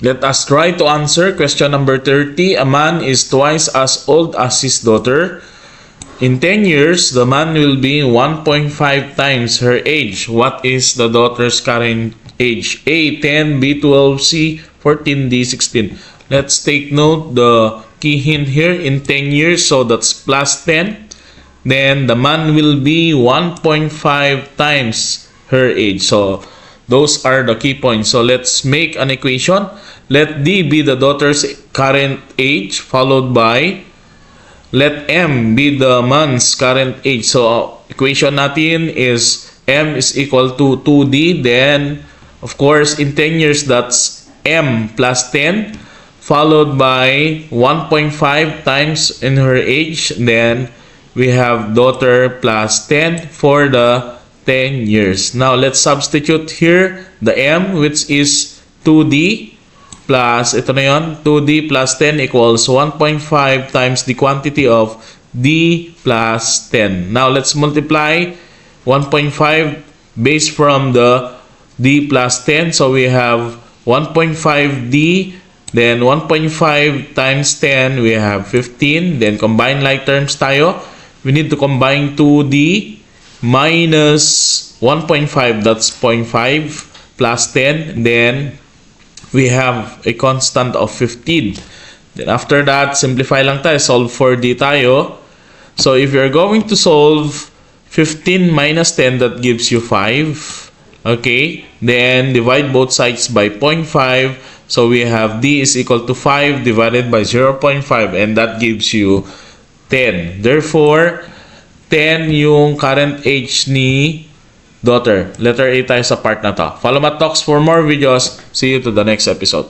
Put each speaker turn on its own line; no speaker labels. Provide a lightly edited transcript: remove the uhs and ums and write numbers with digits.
Let us try to answer question number 30. A man is twice as old as his daughter. In 10 years, the man will be 1.5 times her age. What is the daughter's current age? A, 10, B, 12, C, 14, D, 16. Let's take note the key hint here in 10 years. So that's plus 10. Then the man will be 1.5 times her age. So those are the key points. So let's make an equation. Let D be the daughter's current age, followed by let M be the man's current age. So equation natin is M is equal to 2D. Then of course in 10 years that's M plus 10 followed by 1.5 times in her age. Then we have daughter plus 10 for the 10 years. Now let's substitute here the M, which is 2D plus, ito na yun, 2D plus 10 equals 1.5 times the quantity of D plus 10. Now let's multiply 1.5 based from the D plus 10. So we have 1.5D, then 1.5 times 10, we have 15. Then combine like terms tayo. We need to combine 2D minus 1.5, that's 0.5, plus 10. Then we have a constant of 15. Then after that, simplify lang tayo. Solve for D tayo. So if you're going to solve 15 minus 10, that gives you 5. Okay. Then divide both sides by 0.5. So we have D is equal to 5 divided by 0.5. And that gives you 10. Therefore, 10 yung current age ni daughter. Letter A tayo sa part na to. Follow Math Talks for more videos. See you to the next episode.